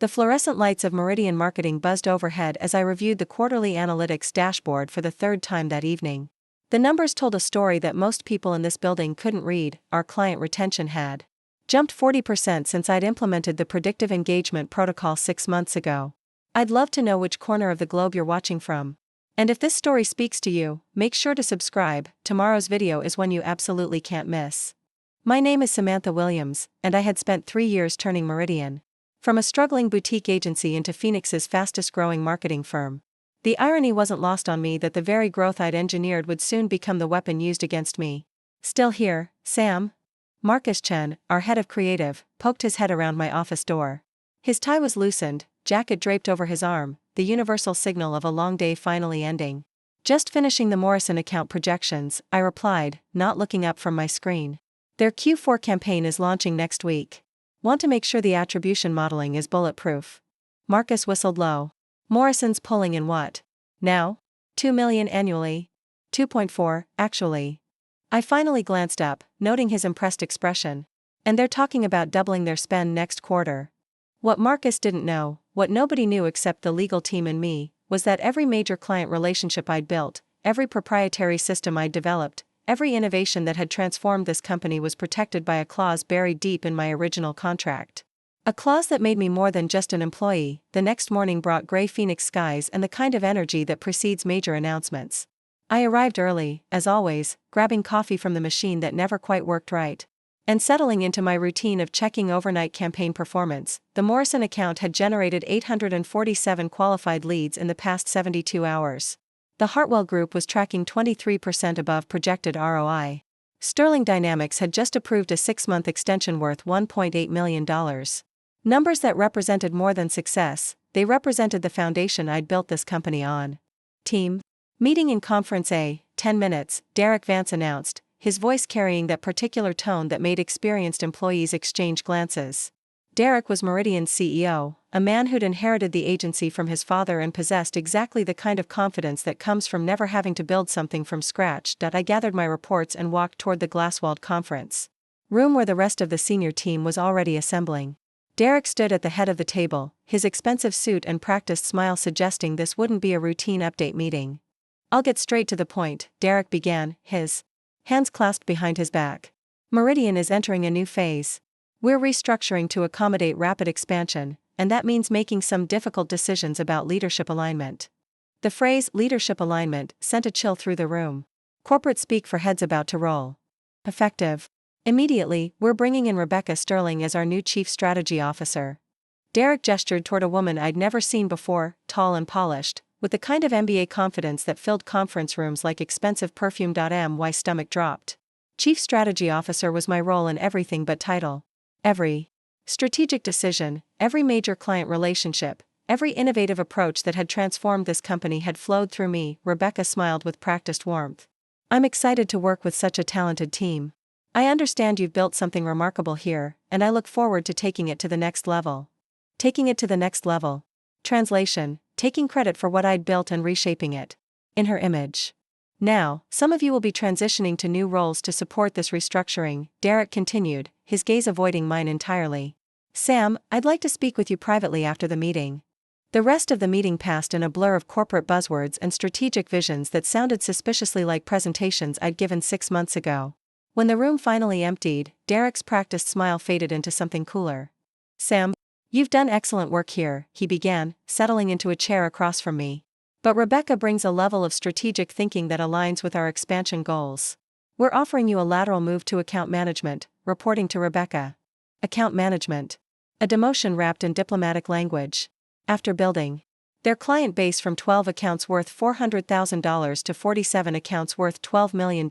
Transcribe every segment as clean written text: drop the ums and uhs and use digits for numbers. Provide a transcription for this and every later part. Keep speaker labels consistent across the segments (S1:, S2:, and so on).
S1: The fluorescent lights of Meridian Marketing buzzed overhead as I reviewed the quarterly analytics dashboard for the third time that evening. The numbers told a story that most people in this building couldn't read. Our client retention had jumped 40% since I'd implemented the predictive engagement protocol 6 months ago. I'd love to know which corner of the globe you're watching from. And if this story speaks to you, make sure to subscribe. Tomorrow's video is one you absolutely can't miss. My name is Samantha Williams, and I had spent 3 years turning Meridian from a struggling boutique agency into Phoenix's fastest-growing marketing firm. The irony wasn't lost on me that the very growth I'd engineered would soon become the weapon used against me. Still here, Sam? Marcus Chen, our head of creative, poked his head around my office door. His tie was loosened, jacket draped over his arm, the universal signal of a long day finally ending. Just finishing the Morrison account projections, I replied, not looking up from my screen. Their Q4 campaign is launching next week. Want to make sure the attribution modeling is bulletproof. Marcus whistled low. Morrison's pulling in what? Now? 2 million annually? 2.4, actually. I finally glanced up, noting his impressed expression. And they're talking about doubling their spend next quarter. What Marcus didn't know, what nobody knew except the legal team and me, was that every major client relationship I'd built, every proprietary system I'd developed, every innovation that had transformed this company was protected by a clause buried deep in my original contract. A clause that made me more than just an employee. The next morning brought gray Phoenix skies and the kind of energy that precedes major announcements. I arrived early, as always, grabbing coffee from the machine that never quite worked right. And settling into my routine of checking overnight campaign performance. The Morrison account had generated 847 qualified leads in the past 72 hours. The Hartwell Group was tracking 23% above projected ROI. Sterling Dynamics had just approved a 6-month extension worth $1.8 million. Numbers that represented more than success, they represented the foundation I'd built this company on. Team. Meeting in Conference A, 10 minutes, Derek Vance announced, his voice carrying that particular tone that made experienced employees exchange glances. Derek was Meridian's CEO, a man who'd inherited the agency from his father and possessed exactly the kind of confidence that comes from never having to build something from scratch. I gathered my reports and walked toward the glass-walled conference room where the rest of the senior team was already assembling. Derek stood at the head of the table, his expensive suit and practiced smile suggesting this wouldn't be a routine update meeting. I'll get straight to the point, Derek began, his hands clasped behind his back. Meridian is entering a new phase. We're restructuring to accommodate rapid expansion, and that means making some difficult decisions about leadership alignment. The phrase leadership alignment sent a chill through the room. Corporate speak for heads about to roll. Effective. Immediately, we're bringing in Rebecca Sterling as our new Chief Strategy Officer. Derek gestured toward a woman I'd never seen before, tall and polished, with the kind of MBA confidence that filled conference rooms like expensive perfume. My stomach dropped. Chief Strategy Officer was my role in everything but title. Every strategic decision, every major client relationship, every innovative approach that had transformed this company had flowed through me. Rebecca smiled with practiced warmth. I'm excited to work with such a talented team. I understand you've built something remarkable here, and I look forward to taking it to the next level. Taking it to the next level. Translation, taking credit for what I'd built and reshaping it. In her image. Now, some of you will be transitioning to new roles to support this restructuring, Derek continued, his gaze avoiding mine entirely. Sam, I'd like to speak with you privately after the meeting. The rest of the meeting passed in a blur of corporate buzzwords and strategic visions that sounded suspiciously like presentations I'd given 6 months ago. When the room finally emptied, Derek's practiced smile faded into something cooler. Sam, you've done excellent work here, he began, settling into a chair across from me. But Rebecca brings a level of strategic thinking that aligns with our expansion goals. We're offering you a lateral move to account management, reporting to Rebecca. Account management. A demotion wrapped in diplomatic language. After building their client base from 12 accounts worth $400,000 to 47 accounts worth $12 million,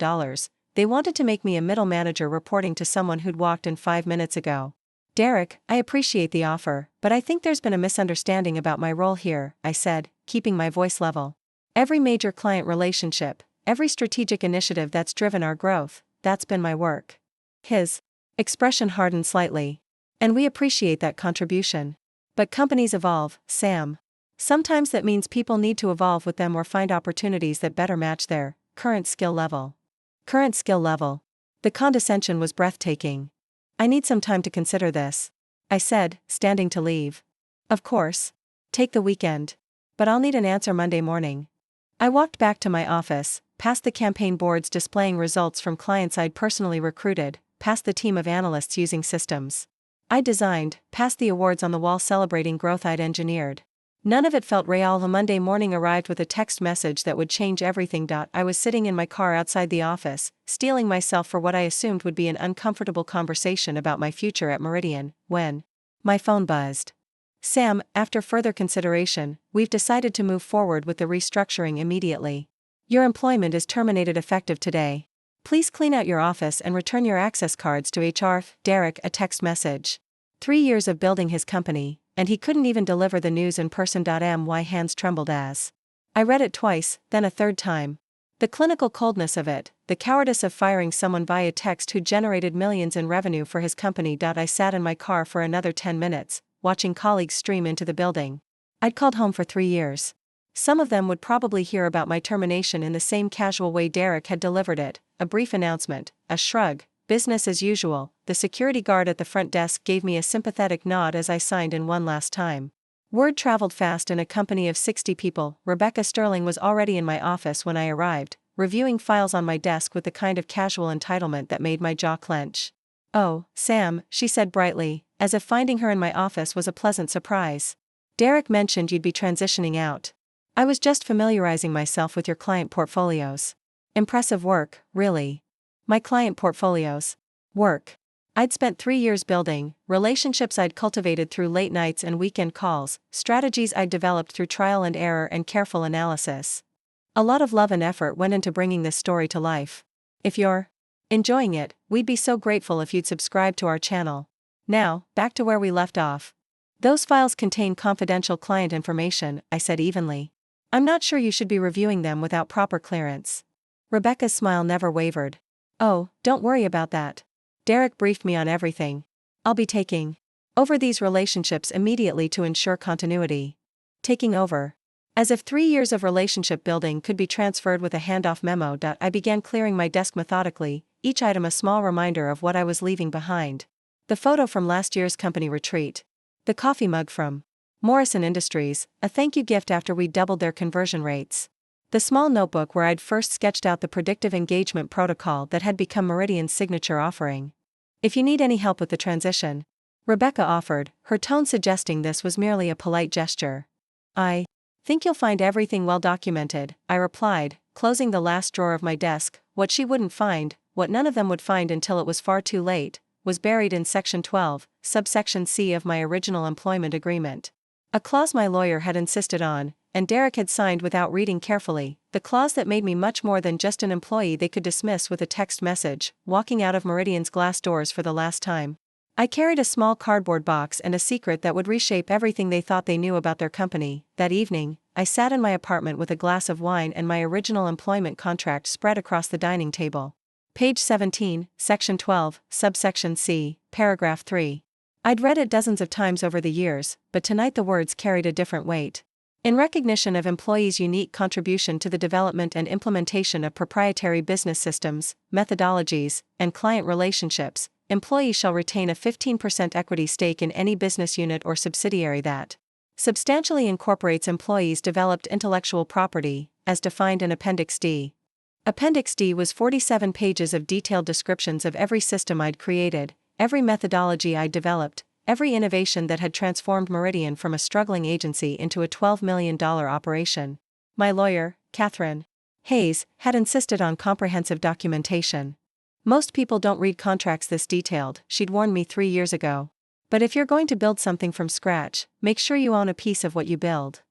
S1: they wanted to make me a middle manager reporting to someone who'd walked in 5 minutes ago. Derek, I appreciate the offer, but I think there's been a misunderstanding about my role here, I said, keeping my voice level. Every major client relationship, every strategic initiative that's driven our growth, that's been my work. His expression hardened slightly. And we appreciate that contribution. But companies evolve, Sam. Sometimes that means people need to evolve with them or find opportunities that better match their current skill level. Current skill level. The condescension was breathtaking. I need some time to consider this, I said, standing to leave. Of course. Take the weekend. But I'll need an answer Monday morning. I walked back to my office, past the campaign boards displaying results from clients I'd personally recruited, past the team of analysts using systems I designed, past the awards on the wall celebrating growth I'd engineered. None of it felt real. The Monday morning arrived with a text message that would change everything. I was sitting in my car outside the office, steeling myself for what I assumed would be an uncomfortable conversation about my future at Meridian, when my phone buzzed. Sam, after further consideration, we've decided to move forward with the restructuring immediately. Your employment is terminated effective today. Please clean out your office and return your access cards to HR. Derek, a text message. 3 years of building his company, and he couldn't even deliver the news in person. My hands trembled as I read it twice, then a third time. The clinical coldness of it, the cowardice of firing someone via text who generated millions in revenue for his company. I sat in my car for another 10 minutes, watching colleagues stream into the building. I'd called home for 3 years. Some of them would probably hear about my termination in the same casual way Derek had delivered it, a brief announcement, a shrug, business as usual. The security guard at the front desk gave me a sympathetic nod as I signed in one last time. Word traveled fast in a company of 60 people. Rebecca Sterling was already in my office when I arrived, reviewing files on my desk with the kind of casual entitlement that made my jaw clench. "Oh, Sam," she said brightly, as if finding her in my office was a pleasant surprise. "Derek mentioned you'd be transitioning out. I was just familiarizing myself with your client portfolios." Impressive work, really. My client portfolios. Work. I'd spent 3 years building, relationships I'd cultivated through late nights and weekend calls, strategies I'd developed through trial and error and careful analysis. A lot of love and effort went into bringing this story to life. If you're enjoying it, we'd be so grateful if you'd subscribe to our channel. Now, back to where we left off. "Those files contain confidential client information," I said evenly. "I'm not sure you should be reviewing them without proper clearance." Rebecca's smile never wavered. "Oh, don't worry about that. Derek briefed me on everything. I'll be taking over these relationships immediately to ensure continuity." Taking over. As if 3 years of relationship building could be transferred with a handoff memo. I began clearing my desk methodically, each item a small reminder of what I was leaving behind. The photo from last year's company retreat. The coffee mug from Morrison Industries, a thank you gift after we doubled their conversion rates. The small notebook where I'd first sketched out the predictive engagement protocol that had become Meridian's signature offering. "If you need any help with the transition," Rebecca offered, her tone suggesting this was merely a polite gesture. "I think you'll find everything well documented," I replied, closing the last drawer of my desk. What she wouldn't find, what none of them would find until it was far too late, was buried in Section 12, subsection C of my original employment agreement. A clause my lawyer had insisted on, and Derek had signed without reading carefully, the clause that made me much more than just an employee they could dismiss with a text message, walking out of Meridian's glass doors for the last time. I carried a small cardboard box and a secret that would reshape everything they thought they knew about their company. That evening, I sat in my apartment with a glass of wine and my original employment contract spread across the dining table. Page 17, Section 12, subsection C, paragraph 3. I'd read it dozens of times over the years, but tonight the words carried a different weight. In recognition of employees' unique contribution to the development and implementation of proprietary business systems, methodologies, and client relationships, employees shall retain a 15% equity stake in any business unit or subsidiary that substantially incorporates employees' developed intellectual property, as defined in Appendix D. Appendix D was 47 pages of detailed descriptions of every system I'd created, every methodology I'd developed, every innovation that had transformed Meridian from a struggling agency into a $12 million operation. My lawyer, Catherine Hayes, had insisted on comprehensive documentation. "Most people don't read contracts this detailed," she'd warned me 3 years ago. "But if you're going to build something from scratch, make sure you own a piece of what you build."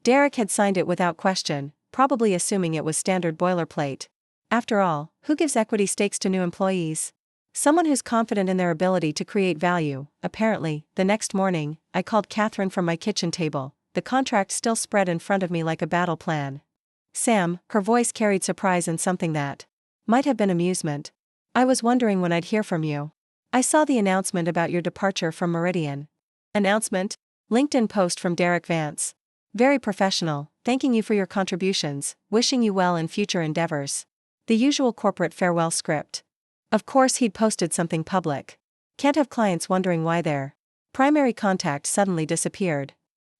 S1: Derek had signed it without question, probably assuming it was standard boilerplate. After all, who gives equity stakes to new employees? Someone who's confident in their ability to create value. Apparently, the next morning, I called Catherine from my kitchen table, the contract still spread in front of me like a battle plan. "Sam," her voice carried surprise and something that might have been amusement. "I was wondering when I'd hear from you. I saw the announcement about your departure from Meridian." "Announcement?" "LinkedIn post from Derek Vance. Very professional, thanking you for your contributions, wishing you well in future endeavors." The usual corporate farewell script. Of course he'd posted something public. Can't have clients wondering why their primary contact suddenly disappeared.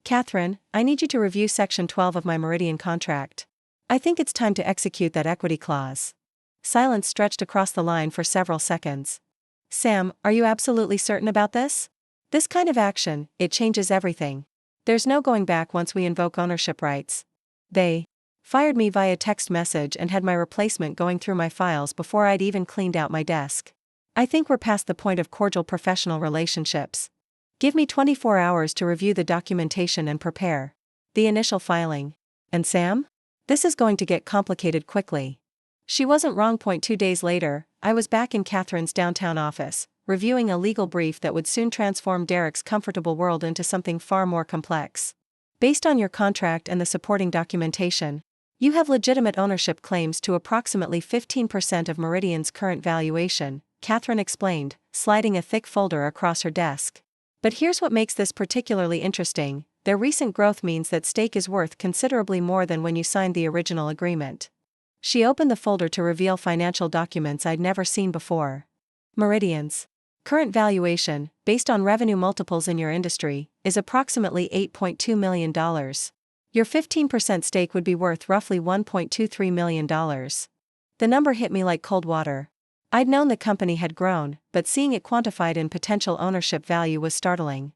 S1: Catherine, I need you to review Section 12 of my Meridian contract. I think it's time to execute that equity clause. Silence stretched across the line for several seconds. Sam, are you absolutely certain about this? This kind of action, it changes everything. There's no going back once we invoke ownership rights. They fired me via text message and had my replacement going through my files before I'd even cleaned out my desk. I think we're past the point of cordial professional relationships. Give me 24 hours to review the documentation and prepare the initial filing. And Sam? This is going to get complicated quickly. She wasn't wrong. 2 days later, I was back in Catherine's downtown office, reviewing a legal brief that would soon transform Derek's comfortable world into something far more complex. Based on your contract and the supporting documentation, you have legitimate ownership claims to approximately 15% of Meridian's current valuation, Catherine explained, sliding a thick folder across her desk. But here's what makes this particularly interesting: their recent growth means that stake is worth considerably more than when you signed the original agreement. She opened the folder to reveal financial documents I'd never seen before. Meridian's current valuation, based on revenue multiples in your industry, is approximately $8.2 million. Your 15% stake would be worth roughly $1.23 million. The number hit me like cold water. I'd known the company had grown, but seeing it quantified in potential ownership value was startling.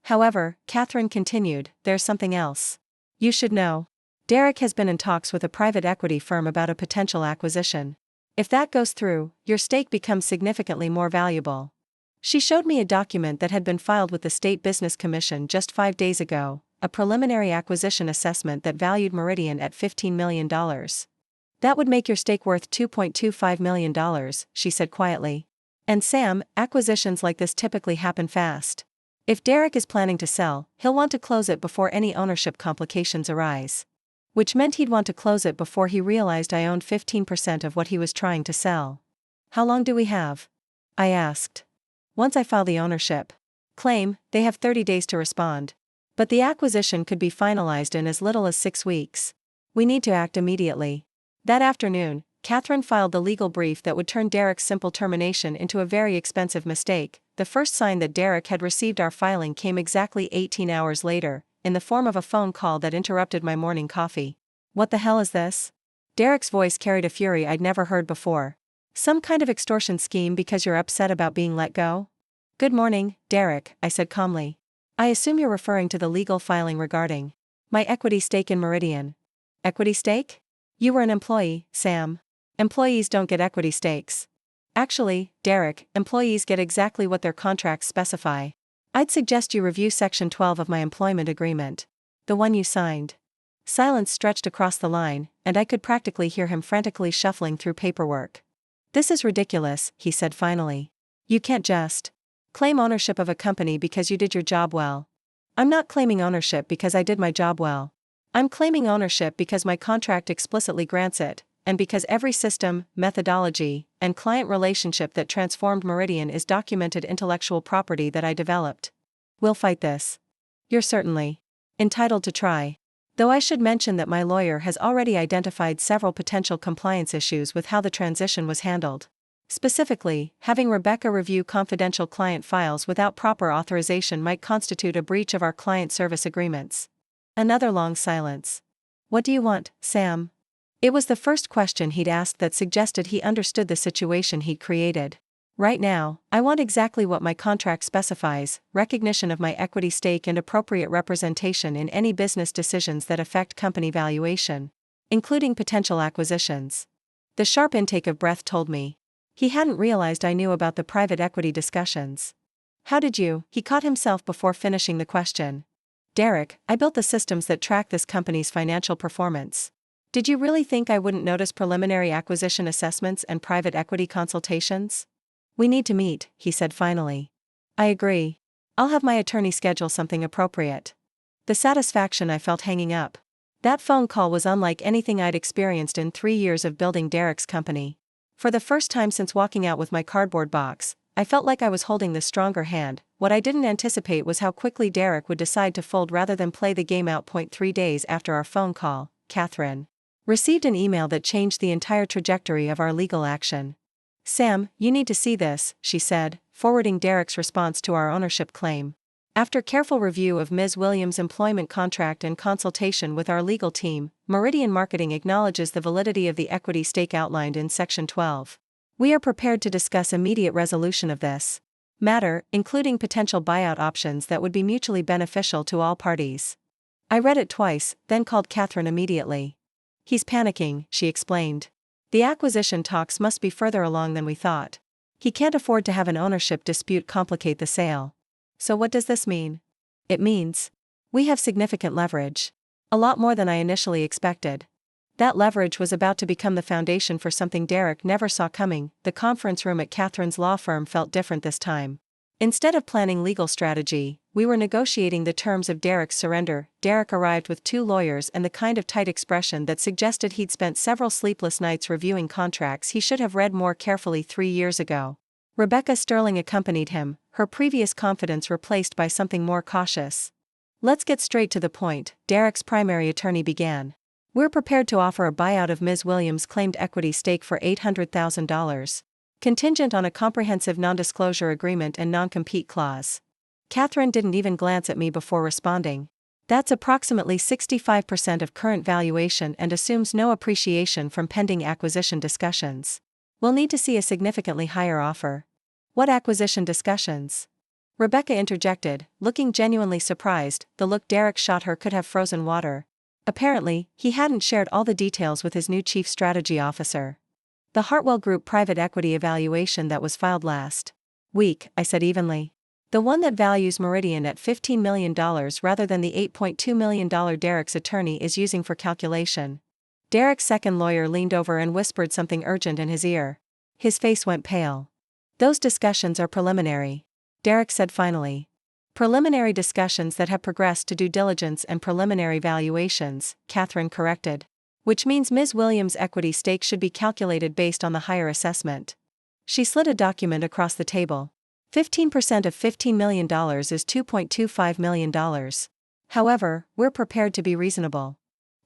S1: However, Catherine continued, there's something else. You should know. Derek has been in talks with a private equity firm about a potential acquisition. If that goes through, your stake becomes significantly more valuable. She showed me a document that had been filed with the State Business Commission just 5 days ago, a preliminary acquisition assessment that valued Meridian at $15 million. That would make your stake worth $2.25 million, she said quietly. And Sam, acquisitions like this typically happen fast. If Derek is planning to sell, he'll want to close it before any ownership complications arise. Which meant he'd want to close it before he realized I owned 15% of what he was trying to sell. How long do we have? I asked. Once I file the ownership claim, they have 30 days to respond. But the acquisition could be finalized in as little as 6 weeks. We need to act immediately. That afternoon, Catherine filed the legal brief that would turn Derek's simple termination into a very expensive mistake. The first sign that Derek had received our filing came exactly 18 hours later, in the form of a phone call that interrupted my morning coffee. What the hell is this? Derek's voice carried a fury I'd never heard before. Some kind of extortion scheme because you're upset about being let go? Good morning, Derek, I said calmly. I assume you're referring to the legal filing regarding my equity stake in Meridian. Equity stake? You were an employee, Sam. Employees don't get equity stakes. Actually, Derek, employees get exactly what their contracts specify. I'd suggest you review Section 12 of my employment agreement. The one you signed. Silence stretched across the line, and I could practically hear him frantically shuffling through paperwork. This is ridiculous, he said finally. You can't just claim ownership of a company because you did your job well. I'm not claiming ownership because I did my job well. I'm claiming ownership because my contract explicitly grants it, and because every system, methodology, and client relationship that transformed Meridian is documented intellectual property that I developed. We'll fight this. You're certainly entitled to try. Though I should mention that my lawyer has already identified several potential compliance issues with how the transition was handled. Specifically, having Rebecca review confidential client files without proper authorization might constitute a breach of our client service agreements. Another long silence. What do you want, Sam? It was the first question he'd asked that suggested he understood the situation he'd created. Right now, I want exactly what my contract specifies: recognition of my equity stake and appropriate representation in any business decisions that affect company valuation, including potential acquisitions. The sharp intake of breath told me he hadn't realized I knew about the private equity discussions. How did you? He caught himself before finishing the question. Derek, I built the systems that track this company's financial performance. Did you really think I wouldn't notice preliminary acquisition assessments and private equity consultations? We need to meet, he said finally. I agree. I'll have my attorney schedule something appropriate. The satisfaction I felt hanging up. That phone call was unlike anything I'd experienced in 3 years of building Derek's company. For the first time since walking out with my cardboard box, I felt like I was holding the stronger hand. What I didn't anticipate was how quickly Derek would decide to fold rather than play the game out. 3 days after our phone call, Catherine received an email that changed the entire trajectory of our legal action. Sam, you need to see this, she said, forwarding Derek's response to our ownership claim. After careful review of Ms. Williams' employment contract and consultation with our legal team, Meridian Marketing acknowledges the validity of the equity stake outlined in Section 12. We are prepared to discuss immediate resolution of this matter, including potential buyout options that would be mutually beneficial to all parties. I read it twice, then called Catherine immediately. He's panicking, she explained. The acquisition talks must be further along than we thought. He can't afford to have an ownership dispute complicate the sale. So what does this mean? It means we have significant leverage. A lot more than I initially expected. That leverage was about to become the foundation for something Derek never saw coming. The conference room at Catherine's law firm felt different this time. Instead of planning legal strategy, we were negotiating the terms of Derek's surrender. Derek arrived with 2 lawyers and the kind of tight expression that suggested he'd spent several sleepless nights reviewing contracts he should have read more carefully 3 years ago. Rebecca Sterling accompanied him, her previous confidence replaced by something more cautious. Let's get straight to the point, Derek's primary attorney began. We're prepared to offer a buyout of Ms. Williams' claimed equity stake for $800,000. Contingent on a comprehensive non-disclosure agreement and non-compete clause. Catherine didn't even glance at me before responding. That's approximately 65% of current valuation and assumes no appreciation from pending acquisition discussions. We'll need to see a significantly higher offer. What acquisition discussions? Rebecca interjected, looking genuinely surprised. The look Derek shot her could have frozen water. Apparently, he hadn't shared all the details with his new chief strategy officer. The Hartwell Group private equity evaluation that was filed last week, I said evenly. The one that values Meridian at $15 million rather than the $8.2 million Derek's attorney is using for calculation. Derek's second lawyer leaned over and whispered something urgent in his ear. His face went pale. Those discussions are preliminary, Derek said finally. Preliminary discussions that have progressed to due diligence and preliminary valuations, Catherine corrected. Which means Ms. Williams' equity stake should be calculated based on the higher assessment. She slid a document across the table. 15% of $15 million is $2.25 million. However, we're prepared to be reasonable.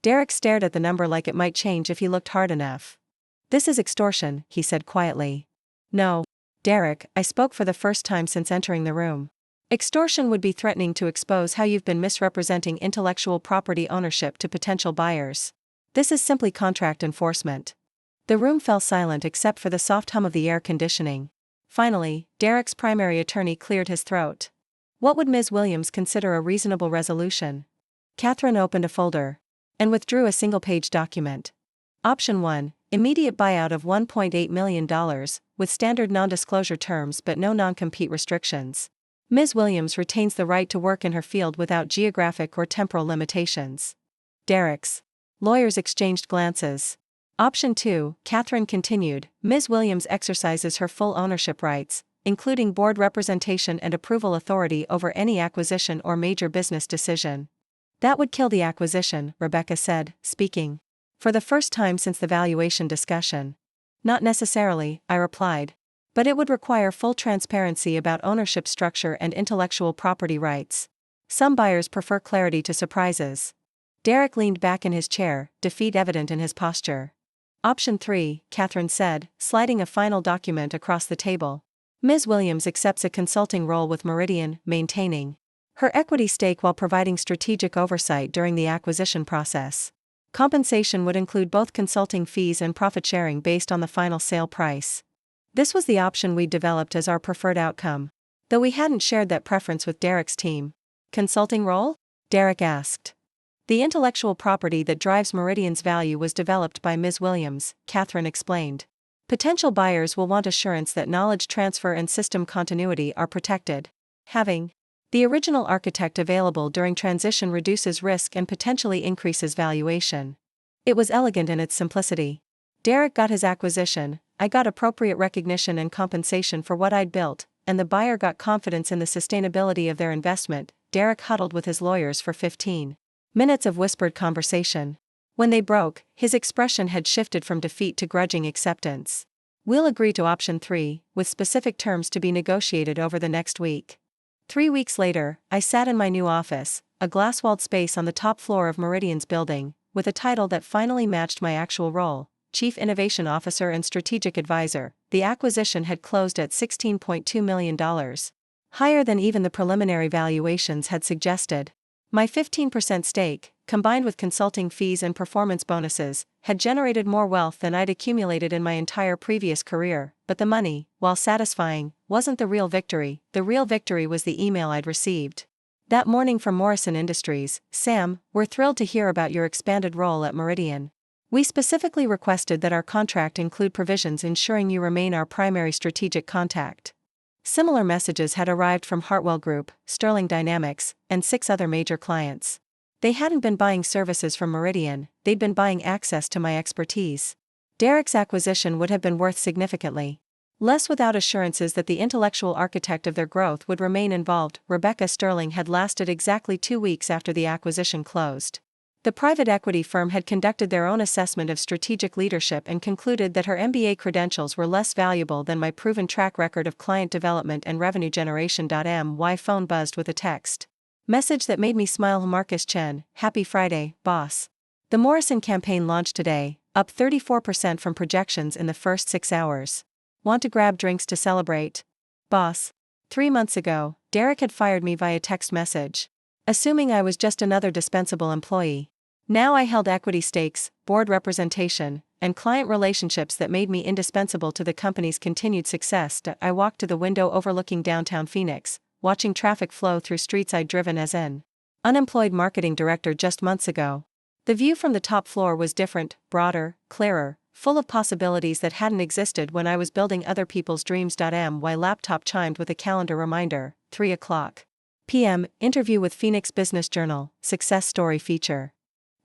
S1: Derek stared at the number like it might change if he looked hard enough. This is extortion, he said quietly. No, Derek, I spoke for the first time since entering the room. Extortion would be threatening to expose how you've been misrepresenting intellectual property ownership to potential buyers. This is simply contract enforcement. The room fell silent except for the soft hum of the air conditioning. Finally, Derek's primary attorney cleared his throat. What would Ms. Williams consider a reasonable resolution? Catherine opened a folder and withdrew a single-page document. Option 1, immediate buyout of $1.8 million, with standard non-disclosure terms but no non-compete restrictions. Ms. Williams retains the right to work in her field without geographic or temporal limitations. Derek's lawyers exchanged glances. Option 2, Catherine continued, Ms. Williams exercises her full ownership rights, including board representation and approval authority over any acquisition or major business decision. That would kill the acquisition, Rebecca said, speaking for the first time since the valuation discussion. Not necessarily, I replied. But it would require full transparency about ownership structure and intellectual property rights. Some buyers prefer clarity to surprises. Derek leaned back in his chair, defeat evident in his posture. Option 3, Catherine said, sliding a final document across the table. Ms. Williams accepts a consulting role with Meridian, maintaining her equity stake while providing strategic oversight during the acquisition process. Compensation would include both consulting fees and profit sharing based on the final sale price. This was the option we'd developed as our preferred outcome, though we hadn't shared that preference with Derek's team. Consulting role? Derek asked. The intellectual property that drives Meridian's value was developed by Ms. Williams, Catherine explained. Potential buyers will want assurance that knowledge transfer and system continuity are protected. Having the original architect available during transition reduces risk and potentially increases valuation. It was elegant in its simplicity. Derek got his acquisition, I got appropriate recognition and compensation for what I'd built, and the buyer got confidence in the sustainability of their investment. Derek huddled with his lawyers for 15 minutes of whispered conversation. When they broke, his expression had shifted from defeat to grudging acceptance. We'll agree to option 3, with specific terms to be negotiated over the next week. 3 weeks later, I sat in my new office, a glass-walled space on the top floor of Meridian's building, with a title that finally matched my actual role, Chief Innovation Officer and Strategic Advisor. The acquisition had closed at $16.2 million. higher than even the preliminary valuations had suggested. My 15% stake, combined with consulting fees and performance bonuses, had generated more wealth than I'd accumulated in my entire previous career, but the money, while satisfying, wasn't the real victory. The real victory was the email I'd received that morning from Morrison Industries. Sam, we're thrilled to hear about your expanded role at Meridian. We specifically requested that our contract include provisions ensuring you remain our primary strategic contact. Similar messages had arrived from Hartwell Group, Sterling Dynamics, and 6 other major clients. They hadn't been buying services from Meridian, they'd been buying access to my expertise. Derek's acquisition would have been worth significantly less without assurances that the intellectual architect of their growth would remain involved. Rebecca Sterling had lasted exactly 2 weeks after the acquisition closed. The private equity firm had conducted their own assessment of strategic leadership and concluded that her MBA credentials were less valuable than my proven track record of client development and revenue generation. My phone buzzed with a text message that made me smile. Marcus Chen, happy Friday, boss. The Morrison campaign launched today, up 34% from projections in the first 6 hours. Want to grab drinks to celebrate? Boss. 3 months ago, Derek had fired me via text message, assuming I was just another dispensable employee. Now I held equity stakes, board representation, and client relationships that made me indispensable to the company's continued success. I walked to the window overlooking downtown Phoenix, watching traffic flow through streets I'd driven as an unemployed marketing director just months ago. The view from the top floor was different, broader, clearer, full of possibilities that hadn't existed when I was building other people's dreams. My laptop chimed with a calendar reminder, 3:00 p.m., interview with Phoenix Business Journal, success story feature.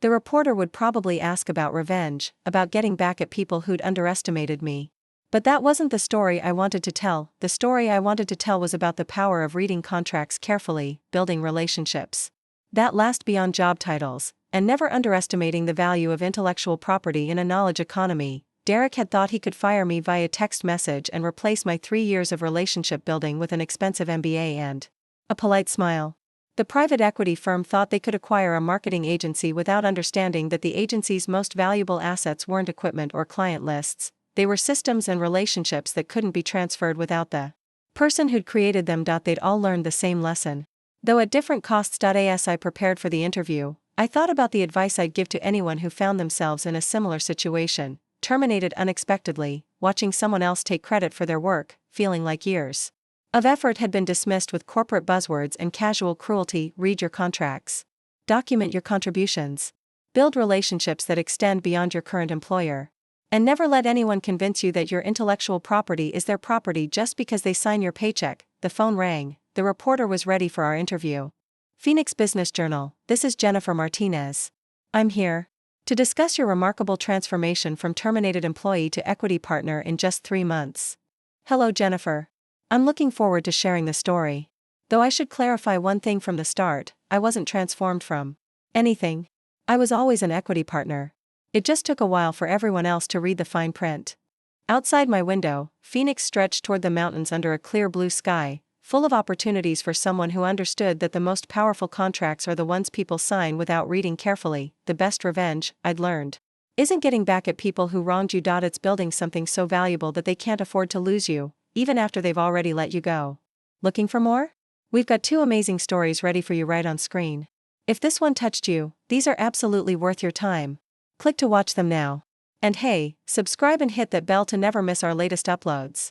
S1: The reporter would probably ask about revenge, about getting back at people who'd underestimated me. But that wasn't the story I wanted to tell. The story I wanted to tell was about the power of reading contracts carefully, building relationships that last beyond job titles, and never underestimating the value of intellectual property in a knowledge economy. Derek had thought he could fire me via text message and replace my 3 years of relationship building with an expensive MBA and a polite smile. The private equity firm thought they could acquire a marketing agency without understanding that the agency's most valuable assets weren't equipment or client lists, they were systems and relationships that couldn't be transferred without the person who'd created them. They'd all learned the same lesson, though at different costs. As I prepared for the interview, I thought about the advice I'd give to anyone who found themselves in a similar situation, terminated unexpectedly, watching someone else take credit for their work, feeling like years of effort had been dismissed with corporate buzzwords and casual cruelty. Read your contracts. Document your contributions. Build relationships that extend beyond your current employer. And never let anyone convince you that your intellectual property is their property just because they sign your paycheck. The phone rang. The reporter was ready for our interview. Phoenix Business Journal, this is Jennifer Martinez. I'm here to discuss your remarkable transformation from terminated employee to equity partner in just 3 months. Hello, Jennifer. I'm looking forward to sharing the story. Though I should clarify one thing from the start, I wasn't transformed from anything. I was always an equity partner. It just took a while for everyone else to read the fine print. Outside my window, Phoenix stretched toward the mountains under a clear blue sky, full of opportunities for someone who understood that the most powerful contracts are the ones people sign without reading carefully. The best revenge, I'd learned, isn't getting back at people who wronged you. It's building something so valuable that they can't afford to lose you, even after they've already let you go. Looking for more? We've got 2 amazing stories ready for you right on screen. If this one touched you, these are absolutely worth your time. Click to watch them now. And hey, subscribe and hit that bell to never miss our latest uploads.